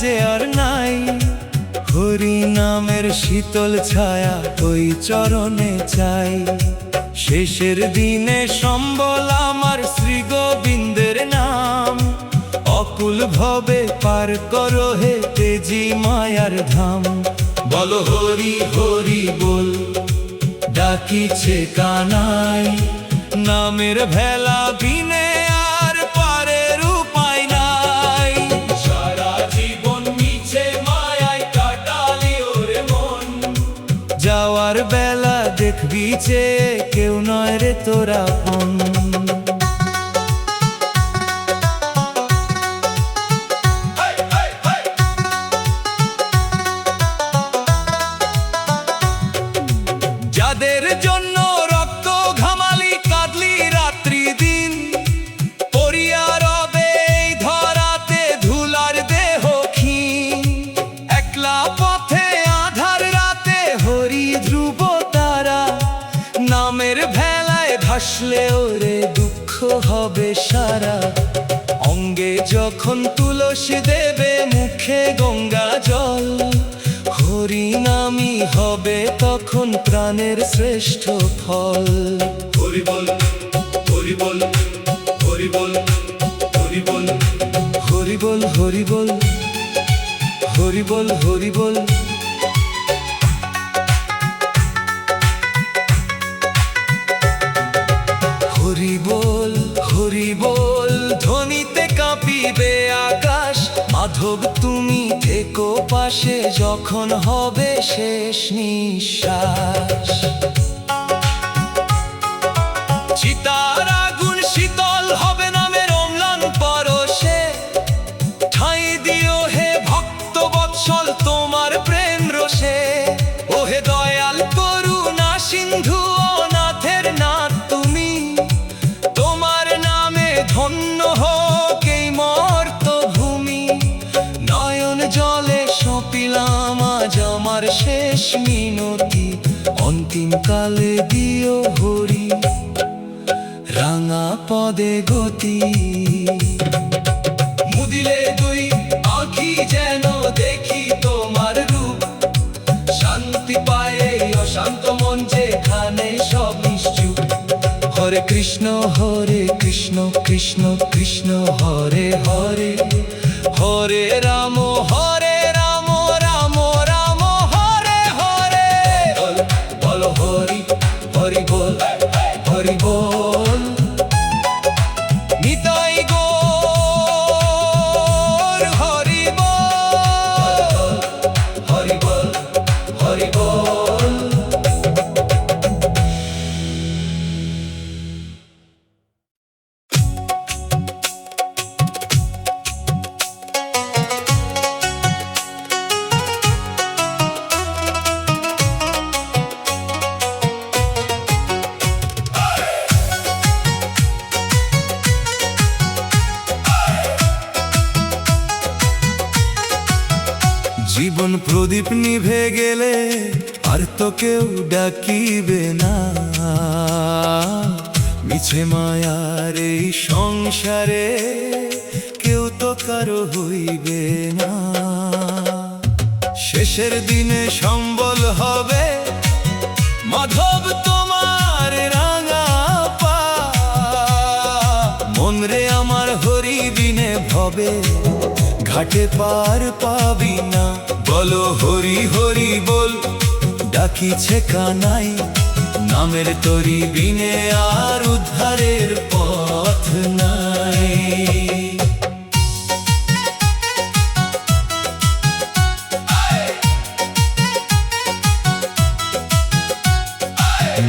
যে আর নাই। হরি নামের শীতল ছায়া ওই চরণে চাই। শেষের দিনে সম্বল আমার শ্রী গোবিন্দের নাম। অকুল ভবে পার করো হে তেজি মায়ার ধাম। বলো হরি হরি বল, ডাকিছে কানাই। নামের ভেলা বিনে আর পারের উপায় নাই। সারা জীবন মিছে মায়ায় কাটালি ওরে মন। যাওয়ার বেলা দেখবি যে কেউ নয় রে তোরা আপন। যাদের জন্য রক্ত ঘামালি কাঁদলি রাত্রি দিন, পড়িয়া রবে এই ধরাতে ধুলার দেহ ক্ষীণ। একলা পথে আধার রাতে হরি ধ্রুব তারা। নামের ভেলায় ভাসলে ওরে দুঃখ হবে সারা। অঙ্গে যখন তুলসী দেবে মুখে গঙ্গা জল। হরি নামই হবে তখন প্রাণের শ্রেষ্ঠ ফল। হরি বল হরি বল হরি বল হরি বল হরি বল হরি বল হরি বল হরি বল। হরি বল হরি বল ধ্বনিতে কাঁপিবে আকাশ। মাধব তুমি থেকো পাশে যখন হবে শেষ নিঃশ্বাস। চিতার আগুন শীতল হবে নামের অম্লান পরশে। ঠাঁই দিও হে ভক্ত বৎসল তোমার প্রেম রসে। ওহে দয়াল করুণা সিন্ধু অনাথের নাথ তুমি। তোমার নামে ধন্য হোক এই মর্তভূমি। নয়ন জলে সপিলাম আজ আমার শেষ মিনতি। অন্তিম কালে দিও হরি রাঙা পদে গতি। মুদিলে দুই আঁখি যেন দেখি তোমার রূপ। শান্তি পায় এই অশান্ত মন যেখানে সব নিশ্চুপ। হরে কৃষ্ণ কৃষ্ণ কৃষ্ণ হরে হরে। হরে রাম রাম রাম হরে হরে। বলো হরি হরি বল হরি বল। নিতাই গৌর হরি বল হরি বল হরি বল। জীবন প্রদীপ নিভে গেলে আর তো কেউ ডাকিবে না। মিছে মায়ার এই সংসারে কেউ তো কারো হইবে না। শেষের দিনে সম্বল হবে মাধব তোমার রাঙা পা। মন রে আমার হরি বিনে ভবে ঘাটে পার পাবি না। বলো হরি হরি বল, ডাকিছে কানাই। নামের তরি বিনে আর উদ্ধারের পথ নাই।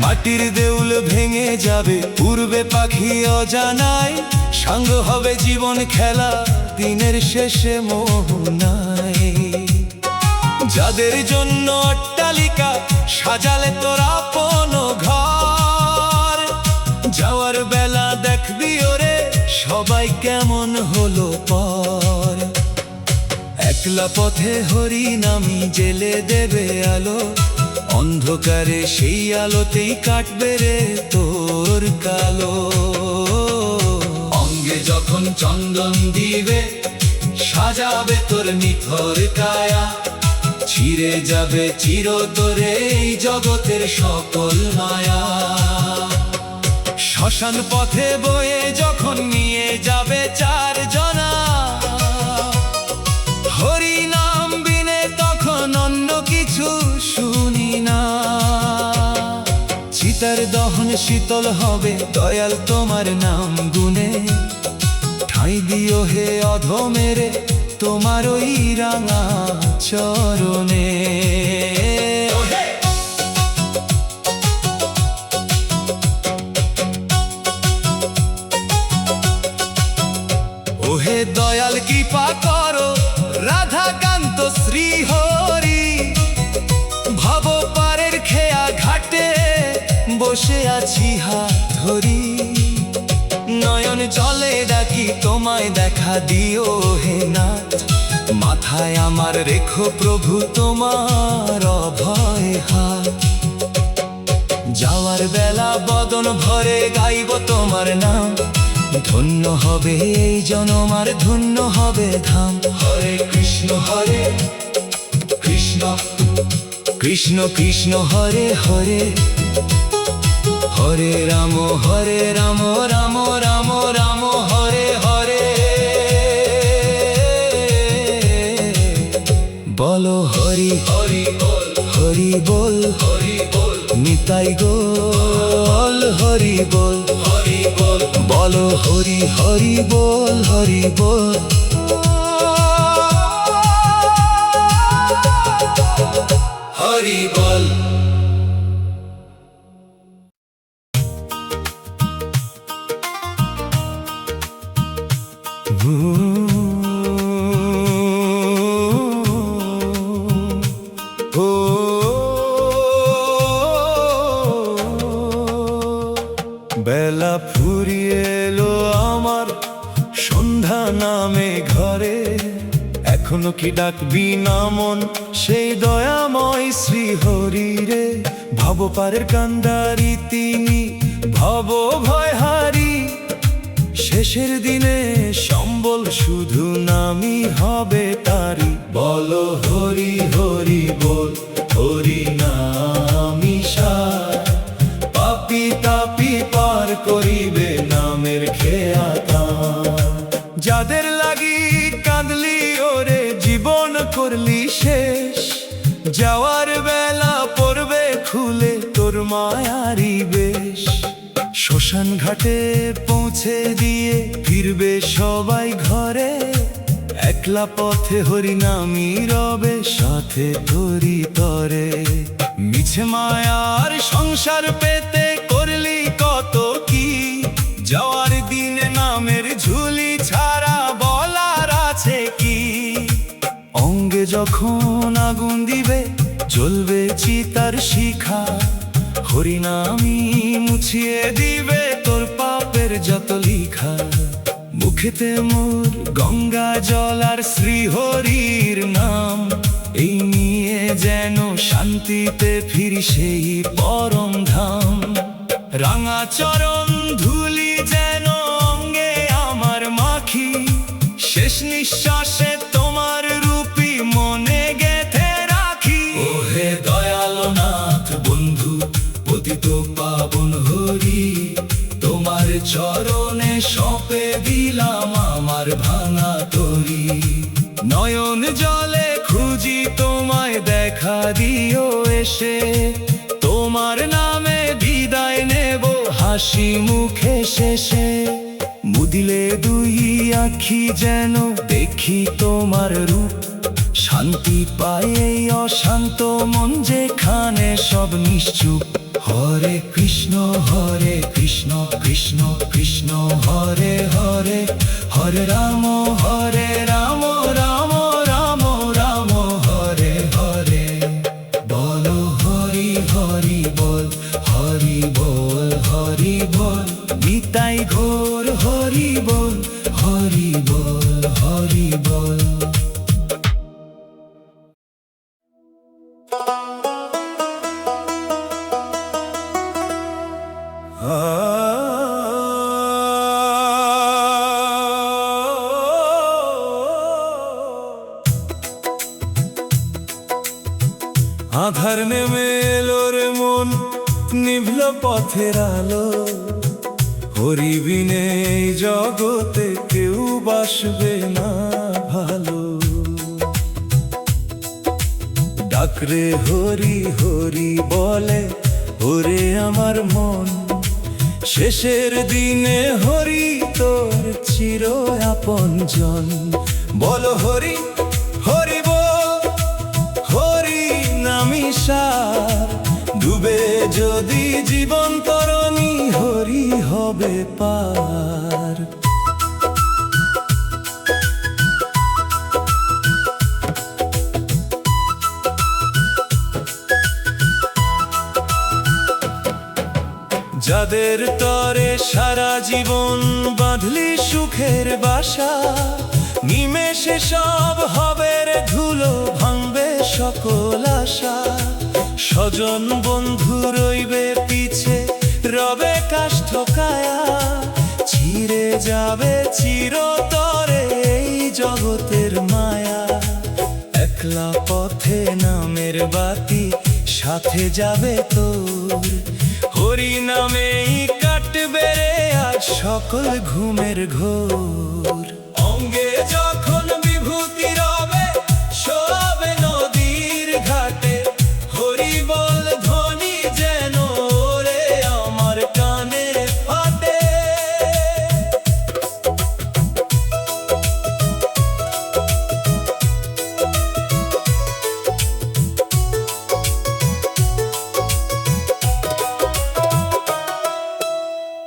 মাটির দেউল ভেঙে যাবে পূর্বে পাখি অজানায়। সাঙ্গ হবে জীবন খেলা দিনের শেষে মোহনায়। যাদের জন্য অট্টালিকা সাজালে তোর আপন ঘর। যাওয়ার বেলা দেখবি ওরে সবাই কেমন হলো পর। একলা পথে হরি নামি জেলে দেবে আলো। অন্ধকারে সেই আলোতেই কাটবে রে তোর কালো। অঙ্গে যখন চন্দন দিবে সাজাবে তো তোর নিথর কায়া, ছিঁড়ে যাবে চিরতরে এই জগতের সকল মায়া। শ্মশান পথে বয়ে যখন নিয়ে যাবে চার জনা, হরি নাম বিনে তখন অন্য কিছু শুনি না। চিতার দহন শীতল হবে দয়াল তোমার নাম গুনে, ঠাঁই দিও হে অধমেরে তোমার ওই রাঙা চরণে। ওহে দয়াল কৃপা করো রাধাকান্ত শ্রী হরি, ভব পারের খেয়া ঘাটে বসে আছি হাত ধরি। নয়ন জলে ডাকি তোমায় দেখা দিও হে নাথ, মাথায় আমার রেখো প্রভু তোমার অভয় হাত। যাওয়ার বেলা বদন ভরে গাইব তোমার নাম, ধন্য হবে এই জনম আর ধন্য হবে ধাম। হরে কৃষ্ণ কৃষ্ণ কৃষ্ণ হরে হরে, হরে রাম রাম রাম রাম হরে হরে। বলো হরি হরি বল, হরি বল, হরি বল, নিতাই গোল হরি বল, হরি বল। বলো হরি হরি বল, হরি বল, হরি বল। বেলা ফুরিয়ে এলো আমার সন্ধ্যা নামে ঘরে, এখনো কি ডাকবি না মন সেই দয়াময় শ্রী হরি রে। ভব পারের কান্ডারি তিনি, ভব ভয়হারি, শেষের দিনে সম্বল শুধু নামই হবে তারি। বলো হরি হরি বল, হরি নামি সার, পাপি তাপি পার করিবে নামের খেয়া তার। যাদের লাগি কাঁদলি ওরে জীবন করলি শেষ, যাওয়ার বেলা পড়বে খুলে তোর মায়ারি বেশ। শ্মশান ঘাটে পৌঁছে দিয়ে ফিরবে সবাই ঘরে, একলা পথে হরিনামী রবে সাথে তোরি তরে। মিছে মায়ার সংসার পেতে করলি কত কি, যাওয়ার দিনে নামের ঝুলি ছাড়া বলার আছে কি। অঙ্গে যখন আগুন দিবে জ্বলবে চিতার শিখা, হরিনামী মুছিয়ে দিবে তোর পাপের যত লিখা। মুখেতে মোর গঙ্গা জল আর শ্রী হরির নাম, এই নিয়ে যেন শান্তিতে ফিরি সেই পরম ধাম। রাঙা চরণ ধুলি যেন অঙ্গে আমার মাখি, শেষ নিঃশ্বাসে তোমার রূপী মনে গেথে রাখি। ওহে দয়াল নাথ বন্ধু পতিত পাবন হরি, তোমার চরণে সঁপে দিলাম আমার ভাঙা তরি। নয়ন জলে খুঁজি তোমায় দেখা দিও এসে, তোমার নামে বিদায় নেব হাসি মুখে শেষে। মুদিলে দুই আখি যেন দেখি তোমার রূপ, শান্তি পায় এই অশান্ত মন যেখানে সব নিশ্চুপ। হরে কৃষ্ণ কৃষ্ণ কৃষ্ণ হরে হরে, হরে রাম রাম রাম রাম হরে হরে। বলো হরি হরি বল, হরি বল, হরি বল, নিতাই ঘোর হরি বল, হরি বল, হরি বল। আধার নেমে এলো রে মন, নিভল পথের আলো। হরি বিনে এই জগতে কেউ বাসবে না ভালো। ডাকরে হরি হরি বলে ওরে আমার মন, শেষের দিনে হরি তোর চির আপনজন। বলো হরি হরি বল, হরি নামি সার, ডুবে যদি জীবন তরণী হরি হবে পার। যাদের তরে সারা জীবন বাঁধলি সুখের বাসা, নিমেষে সব হবে রে ধুলো, ভাঙবে সকল আশা। স্বজন বন্ধু রইবে পিছে, রবে কাষ্ঠ কায়া, ছিঁড়ে যাবে চিরতরে এই জগতের মায়া। একলা পথে নামের বাতি সাথে যাবে তোর, হরি নামেই কাটবে রে আজ সকল ঘুমের ঘোর। অঙ্গে যখন বিভূতি রবে, শোবে নদীর ঘাটে, হরি বল ধ্বনি যেন রে আমার কানে ফাটে।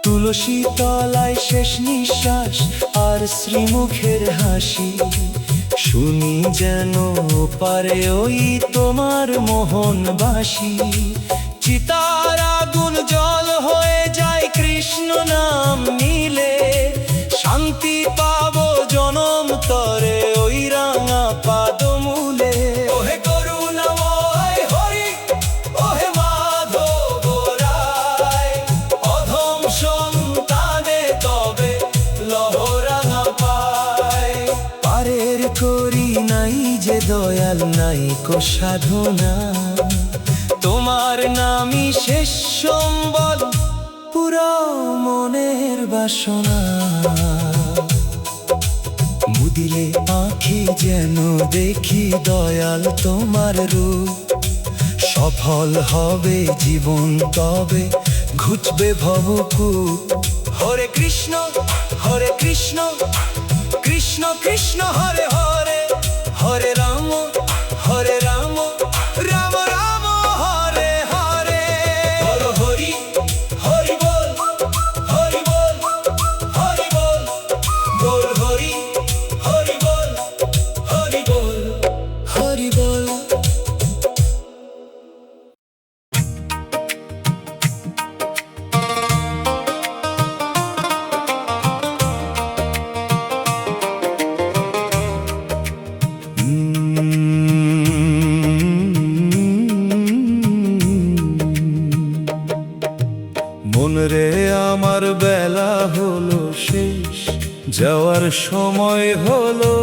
তুলসী তলায় শেষ নিঃশ্বাস আর শ্রীমুখের হাসি, শুনি যেন পারে ওই তোমার মোহন বাসি। চিতার আগুন জল হয়ে যায় কৃষ্ণ নাম নিলে, শান্তি পাবো জনম তরে ওই রাঙা পাদমূলে। ওহে করুণাময় হরি, ওহে মাধব রায়, অধম সন্তানে তবে লহরাঙা পায়। পারের করি নাই যে দয়াল, নাই কো সাধনা, তোমার নামই শেষ সম্বল, পুরো মনের বাসনা। মুদিলে আঁখি যেন দেখি দয়াল তোমার রূপ, সফল হবে জীবন তবে ঘুচবে ভবকূপ। হরে কৃষ্ণ কৃষ্ণ কৃষ্ণ হরে হরে, হরে রাম রাম রাম হরে হরে। বলো হরি হরি বল, হরি বল হরি বল, বল হরি হরি বল, হরি বল হরি বল। মনরে আমার বেলা হলো শেষ, যাওয়ার সময় হলো,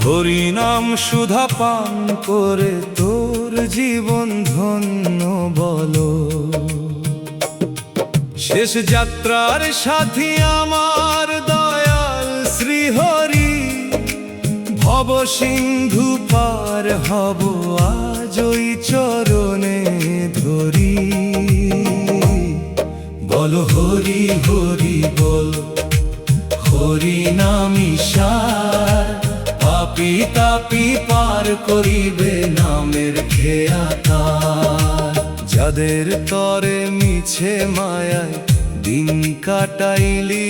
হরি নাম সুধা পান করে তোর জীবন ধন্য বলো। শেষ যাত্রার সাথী আমার দয়াল শ্রীহরি, ভব সিন্ধু পার হব আজ ওই চরণে ধরি। বলো হরি হরি বল, হরি নামি সার, পাপি তাপি পার করিবে নামের খেয়া তার। যাদের তরে মিছে মায়ায় দিন কাটাইলি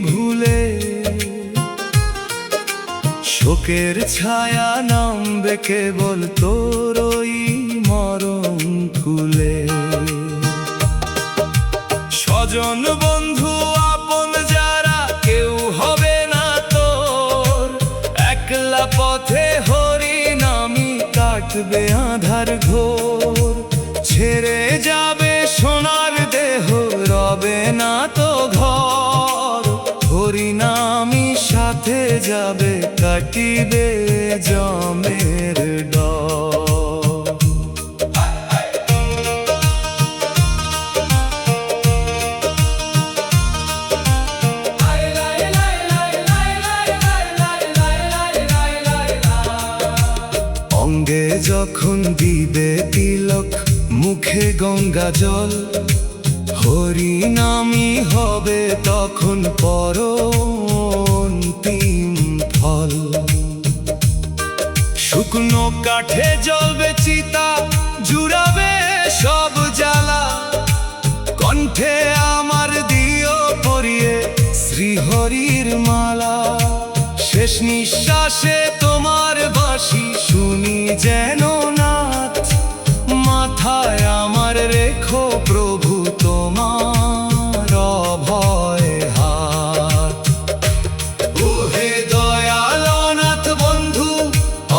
ভুলে, শোকের ছায়া নামবে কেবল তোর ওই মরণ কুলে। স্বজন বন্ধু আপন যারা কেউ হবে না তোর, একলা পথে হরি নামি কাটবে আধার ঘোর। ছেড়ে যাবে সোনার দেহ, রবে না তো ঘর, হরি নামি সাথে যাবে কাটিবে জমের ডর। যখন দিবে তিলক, মুখে গঙ্গা জল, হরি নামই হবে তখন পরন্তিম ফল। শুকনো কাঠে জ্বলবে চিতা, জুড়াবে সব জ্বালা, কণ্ঠে আমার দিও পরিয়ে শ্রীহরির মালা। শেষ নিঃশ্বাসে তোমার বাঁশি শুনি যেন নাথ, মাথায় আমার রেখো প্রভু তোমার অভয় হাত। ওহে দয়াল নাথ বন্ধু,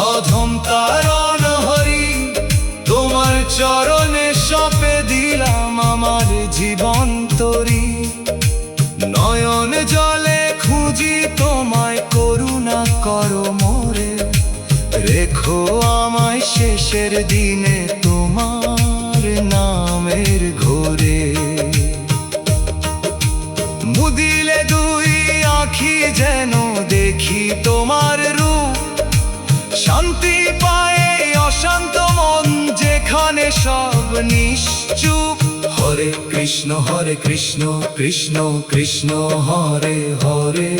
অধম তারণ হরি, তোমার চরণে সঁপে দিলাম আমার জীবন তরি। নয়ন জলে খুঁজি তোমায়, করুণা করো মোরে, রেখো আমায় শেষের দিনে তোমার নামের ঘোরে। মুদিলে দুই আঁখি যেন দেখি তোমার রূপ, শান্তি পায়ে অশান্ত মন যেখানে সব নিশ্চুপ। হরে কৃষ্ণ কৃষ্ণ কৃষ্ণ হরে হরে,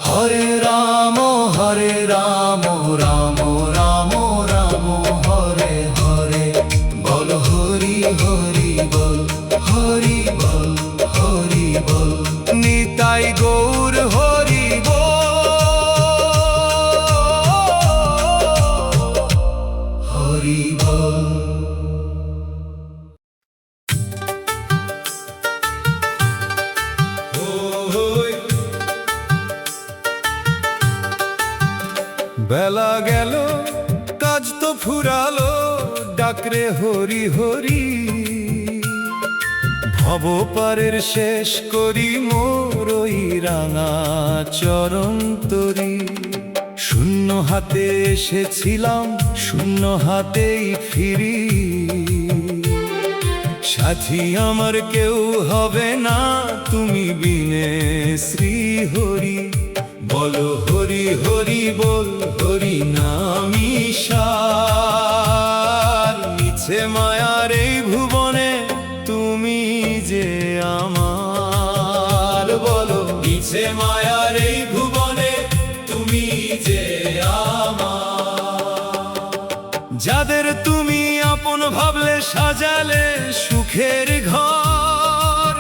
হরে রাম রাম রাম রাম হরে হরে। বল হরি হরি বল, হরি বল হরি বল, নিতাই গৌর হরি বল, হরি বল। বেলা গেল কাজ তো ফুরালো, ডাকরে হরি হরি, ভবপারের শেষ করি মোর ওই রাঙা চরণ তরি। শূন্য হাতে এসেছিলাম, শূন্য হাতেই ফিরি, সাথী আমার কেউ হবে না তুমি বিনে শ্রী হরি। বলো হরি হরি বল, হরি নামি সার, মিছে মায়ার এই ভুবনে তুমি যে আমার। বলো মিছে মায়ার এই ভুবনে তুমি যে আমার। যাদের তুমি আপন ভাবলে সাজালে সুখের ঘর,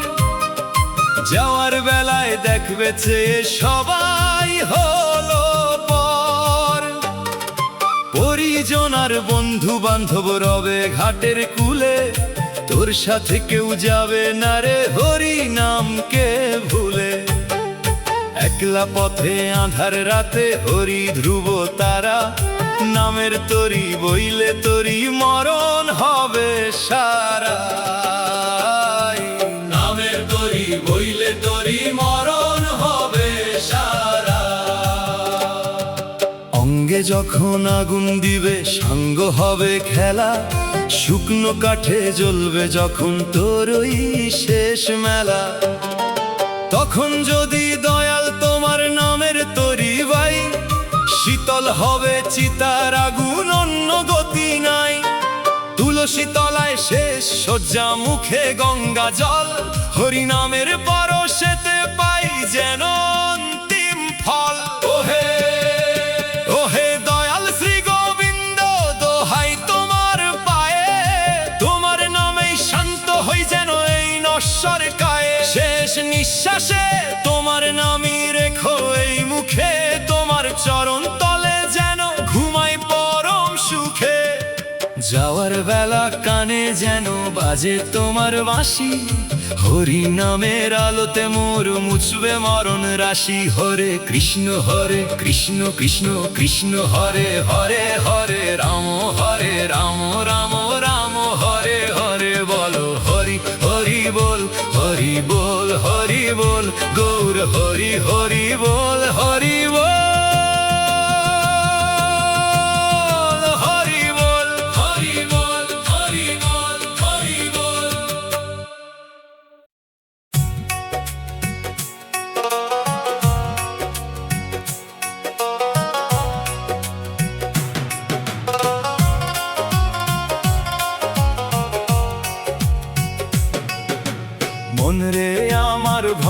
যাওয়ার বেলায় দেখবে চেয়ে সবাই হলো পর। পরিজন আর বন্ধু বান্ধব রবে ঘাটের কূলে, তোর সাথে কেউ যাবে না রে হরি নামকে ভুলে। একলা পথে আঁধার রাতে হরি ধ্রুব তারা, নামের তরি বইলে তরি মরণ হবে সারা। নামের তরি বইলে তরি মরণ হবে সারা। অঙ্গে যখন আগুন দিবে সাঙ্গ হবে খেলা, শুকনো কাঠে জ্বলবে যখন তোর ওই শেষ মেলা। তখন যদি দয়াল তোমার নামের তরি বাই, শীতল হবে চিতার আগুন, অন্য গতি নাই। তুলসী তলায় শেষ শয্যা, মুখে গঙ্গা জল, হরি নামের পরশেতে পাই যেন অন্তিম ফল। ওহে ওহে দয়াল শ্রী গোবিন্দ, দোহাই তোমার পায়ে, তোমার নামেই শান্ত হই যেন এই নশ্বর কায়ে। শেষ নিঃশ্বাসে তোমার নামই রেখো এই মুখে, তোমার চরণ তলে যেন ঘুমাই পরম সুখে। যাওয়ার বেলা কানে যেন বাজে তোমার বাঁশি, হরি নামের আলোতে মোর মুছবে মরণ রাশি। হরে কৃষ্ণ কৃষ্ণ কৃষ্ণ হরে হরে, হরে রাম রাম রাম হরে হরে। বলো হরি হরি বল, হরি বল হরি বল, গৌর হরি হরি বল, হরি বল।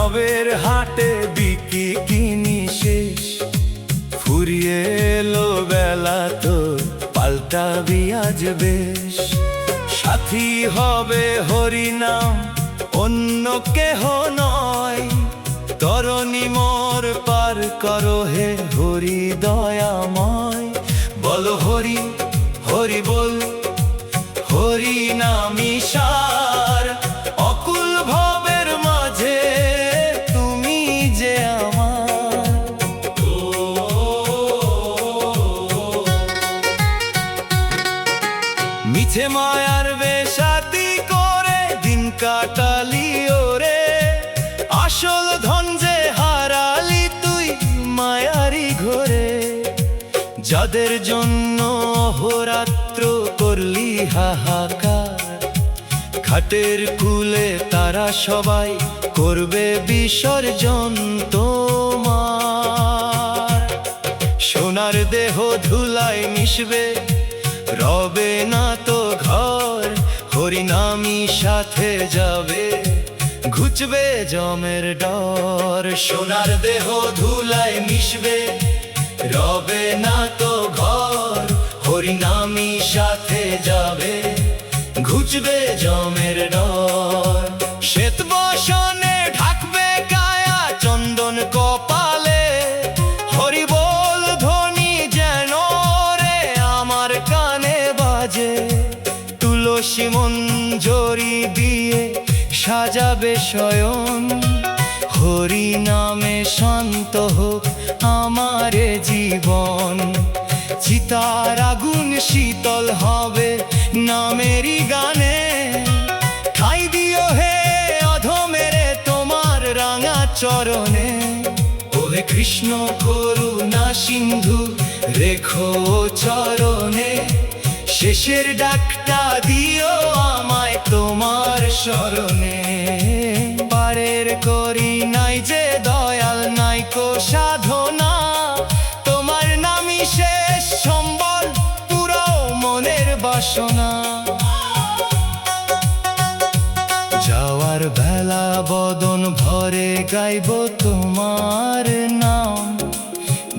ভবের হাটে বিকি কিনি শেষ, ফুরিয়ে এলো বেলা তোর, পাল্টাবি আজ বেশ। সাথী হবে হরিনাম, অন্য কেহ নয়, তরণী মোর পার করো হে হরি দয়াময়। বলো হরি হরি বল, হরি নামি সার, অকুল ভবের মাঝে তুমি যে আমার। মিছে মায়ার বেশাতি করে দিন কাটালি ওরে, আসল ধন যে হারালি তুই মায়ারি ঘরে। যাদের জন্য অহোরাত্র করলি হাহাকার, ঘাটের কূলে তারা সবাই করবে বিসর্জন তোমার। সোনার দেহ ধুলায় মিশবে, রবে না তো ঘর, হরিনামি সাথে যাবে, ঘুচবে জমের ডর। সোনার দেহ ধুলায় মিশবে, রবে না তো ঘর, হরিনামি সাথে যাবে, ঘুচবে জমের ডর। শ্বেত বসনে ঢাকবে কায়া, চন্দন কপালে, হরি বল ধ্বনি যেন রে আমার কানে বাজে। তুলসী মঞ্জরি দিয়ে সাজাবে শয়ন, হরি নামে শান্ত হোক আমার জীবন। চিতার আগুন শীতল হবে নামেরই গানে, ঠাই দিও হে অধমেরে তোমার রাঙা চরণে। ওহে কৃষ্ণ করুণা সিন্ধু রেখো চরণে, শেষের ডাকটা দিও আমায় তোমার শরণে। পারের করি নাই যে দয়াল নাইকো সাধনা, তোমার নামই শেষ সম্বল পুরো মনের বাসনা। যাওয়ার বেলা বদন ভরে গাইব তোমার নাম,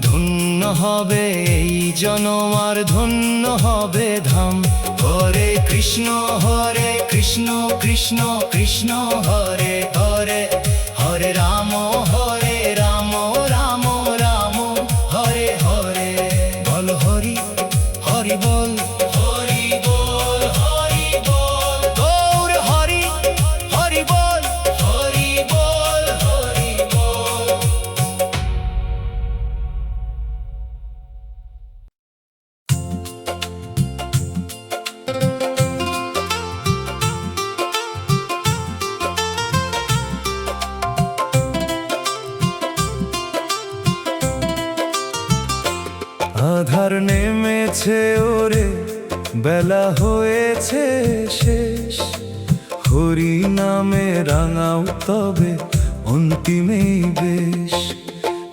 ধন্য হবে এই জনম আর ধন্য হবে ধাম। হরে কৃষ্ণ কৃষ্ণ কৃষ্ণ হরে হরে, হরে রাম রাম রাম হরে হরে। বল হরি হরি বল, হরি বল হরি বল, গৌর হরি হরি বল, হরি বল হরি বল। আধার নেমেছে ওরে, বেলা হয়েছে শেষ, হরি নামে রাঙাও তবে অন্তিমেই বেশ।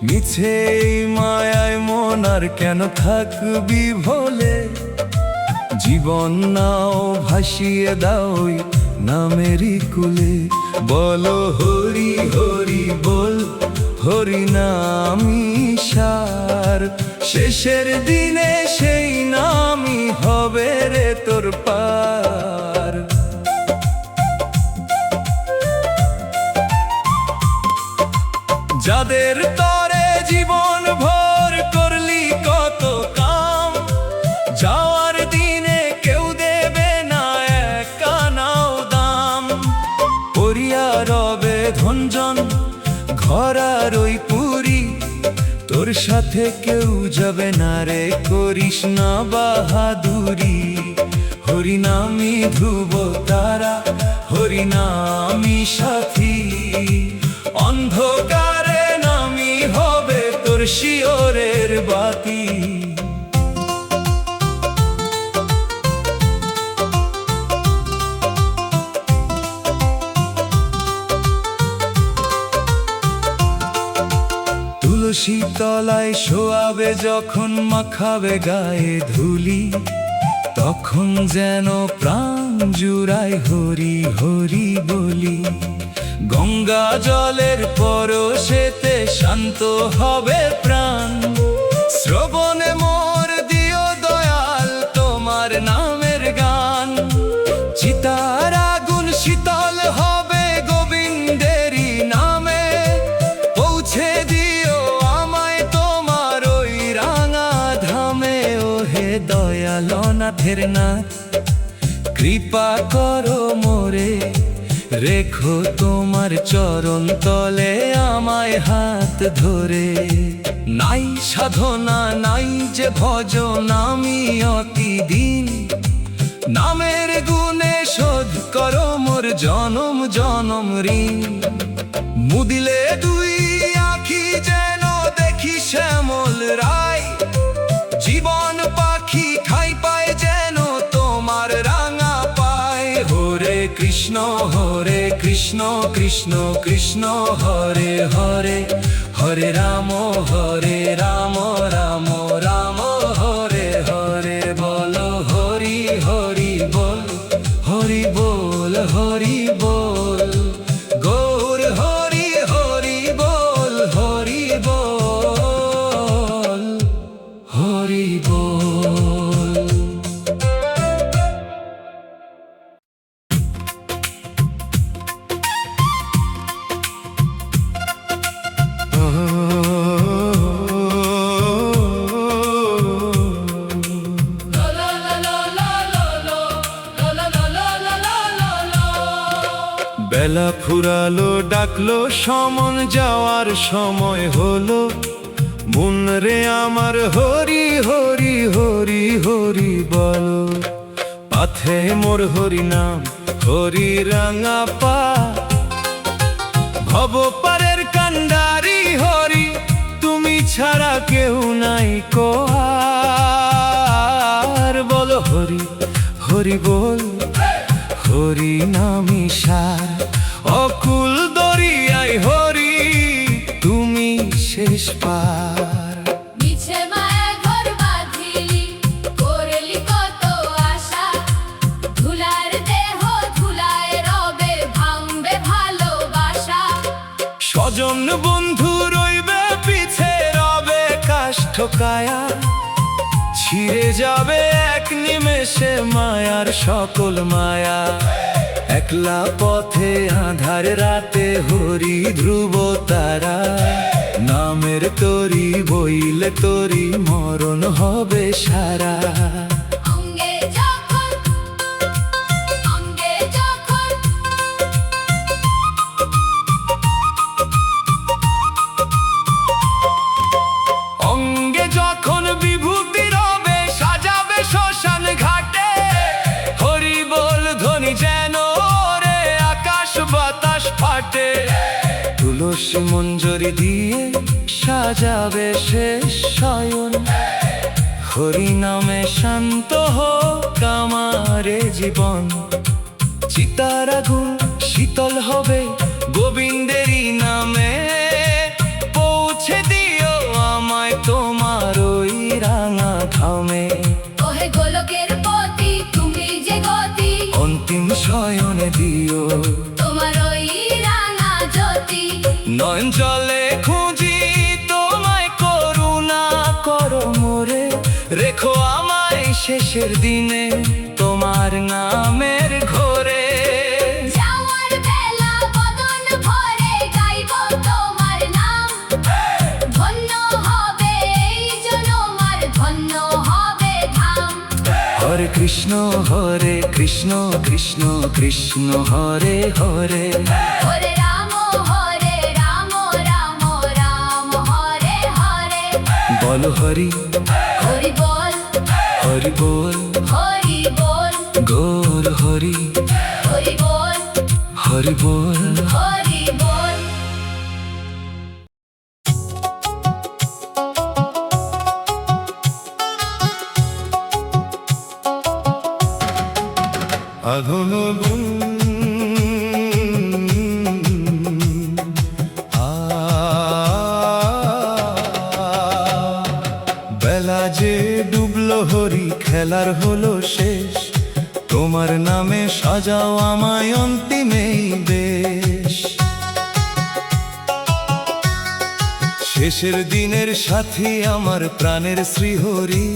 মিছে এই মায়ায় মন আর কেন থাকবি ভোলে, জীবন নাও ভাসিয়ে দাও নামেরই কুলে। বলো হরি হরি বল, হরি নামি সার, শেষের দিনে সেই নামই হবে রে তোর পার। যাদের তরে জীবন ভর করলি কত কাম, যাওয়ার দিনে কেউ দেবে না এক কানাও দাম। পরিয়া রবে ধনজন ঘর আর ওই পুরী, তোর সাথে কেউ যাবে না রে করিস না বাহাদুরি। হরিনামি ধ্রুব তারা, হরিনামি সাথী, অন্ধকারে নামি হবে তোর শিওরের বাতি। তুলসী তলায় শোয়াবে যখন মাখাবে গায়ে ধুলি, তখন যেন প্রাণ জুড়ায় হরি হরি বলি। গঙ্গা জলের পরশেতে শান্ত হবে প্রাণ। শ্রবণে মোর দিও দয়াল তোমার নামের গান। চিতার আগুন শীতল হবে গোবিন্দেরই নামে। পৌঁছে দিও আমায় তোমার ওই রাঙা ধামে। ও হে দয়াল নাথের নাথ, কৃপা করো মোরে। রেখো তোমার চরণ তলে আমায় হাত ধরে। নাই সাধনা নাই যে ভজন আমি অতি দিন। নামের গুণে শোধ করো মোর জনম জনম ঋণ। মুদিলে দুই আঁখি যেন দেখি শ্যামল রায়। জীবন পাখি ঠাই পায় যেন তোমার রাঙা পায়। হরে কৃষ্ণ কৃষ্ণ কৃষ্ণ হরে হরে। হরে রাম রাম রাম হরে হরে। বলো হরি হরি বল, হরি বল হরি বল। গৌর হরি হরি বল, হরি বল হরি বল। বেলা ফুরালো ডাকলো সমন যাওয়ার সময় হলো। মন রে আমার হরি হরি হরি হরি বলো। পাথে মোর হরি নাম হরি রাঙা পা। ভব পারের কান্ডারি হরি, তুমি ছাড়া কেউ নাই কো আর। বলো হরি হরি বল, হরি নামি সার। অকুল দরিয়ায় হরি, তুমি শেষ পার। মিছে মায়া ঘর বাঁধিলি, করলি কত আশা। ধুলার দেহ ধুলায় রবে, ভাঙবে ভালোবাসা। স্বজন বন্ধু রইবে পিছে, রবে কাষ্ঠ কায়া। ছিঁড়ে যাবে এক নিমেষে মায়ার সকল মায়া। একলা পথে আধার রাতে হরি ধ্রুব তারা। নামের তরি বইলে তরি মরণ হবে সারা। অঙ্গে যখন অঙ্গে যখন বিভূতি রবে, সাজাবে শ্মশান ঘাটে। হরি বল ধ্বনি যেন রে আকাশ বাতাস ফাটে। তুলসী মঞ্জরি দিয়ে সাজাবে শেষ শয়ন। হরি নামে শান্ত হোক আমারে জীবন। চিতার আগুন শীতল হবে গোবিন্দেরই নামে। পৌঁছে দিও আমায় তোমার ওই রাঙা ধামে। ওহে গোলকের পতি, তুমি যে গতি। অন্তিম শয়নে দিও তোমার ওই রাঙা জ্যোতি। নয়ন জলে খুঁজি তোমায়, করুণা করো মোরে। রেখো আমায় শেষের দিনে তোমার নামের ঘরে। যাওয়ার বেলা বদন ভরে গাইব তোমার নাম। ধন্য হবে এই জনম, আর ধন্য হবে ধাম। হরে কৃষ্ণ কৃষ্ণ কৃষ্ণ হরে হরে। হরে রাম রাম রাম হরে হরে। বলো হরি হরি বল, হরি বল। হরি বল গৌর হরি হরি বল, হরি বল। হরি বল। আঘন বেলা যে ডুবলো হরি, খেলার হলো শেষ। তোমার নামে সাজাও আমায় অন্তিমেই বেশ। শেষের দিনের সাথী আমার প্রাণের শ্রীহরি,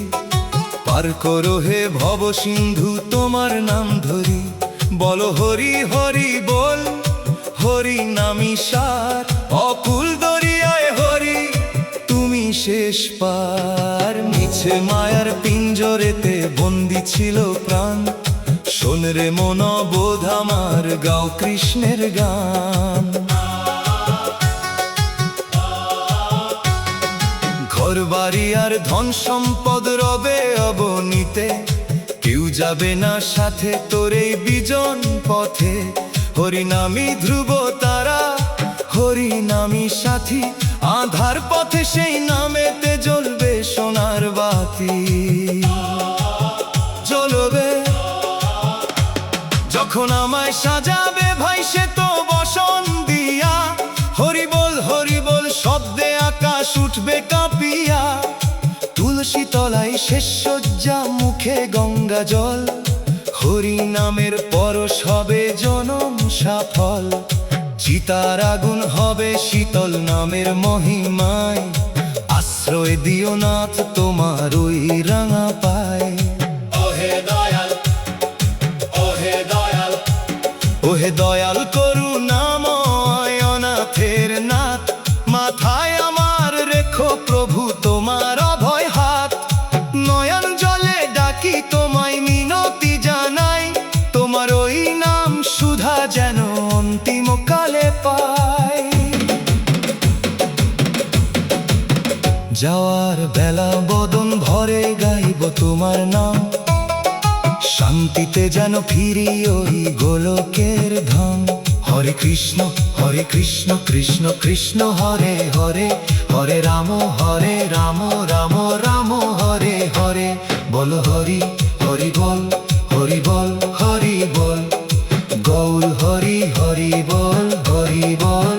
পার করো হে ভব সিন্ধু তোমার নাম ধরি। বলো হরি হরি বল, হরি নামি সার, অকুল দরিয়ায় হরি তুমি শেষ পার। মিছে মায়ার পিঞ্জরেতে বন্দি ছিল প্রাণ, শোন রে মন বোধ আমার, গাও কৃষ্ণের গান। ঘর বাড়ি আর ধন সম্পদ রবে অবনীতে, কেউ যাবে না সাথে তোর এই বিজন পথে। হরি নামি ধ্রুব তারা, হরি নামি সাথী, আধার পথে সেই নামেতে জ্বলবে সোনার বাতি। জ্বলবে যখন আমায় সাজাবে ভাই সে তো বসন দিয়া, হরি বল শব্দে আকাশ উঠবে কাঁপিয়া। তুলসী তলায় শেষ শয্যা, মুখে গঙ্গা জল, হরি নামের পরশ হবে জনম সাফল। চিতার আগুন হবে শীতল নামের মহিমায়, আশ্রয় দিও নাথ তোমার ওই রাঙা পায়। ওহে দয়াল, ওহে দয়াল, ওহে দয়াল করুণাময় অনাথের নাথ, মাথায় আমার রেখো প্রভু তোমার অভয় হাত। নয়ন জলে ডাকি তোমায় মিনতি জানাই, তোমার ওই নাম সুধা যেন অন্তিম কালে পাই। যাওয়ার বেলা বদন ভরে গাইব তোমার নাম, শান্তিতে যেন ফিরি ওই গোলকের ধাম। হরে কৃষ্ণ কৃষ্ণ কৃষ্ণ হরে হরে, হরে রাম রাম রাম হরে হরে। বল হরি হরি বল, হরি বল হরি বল, গৌর হরি হরি বল, হরি বল।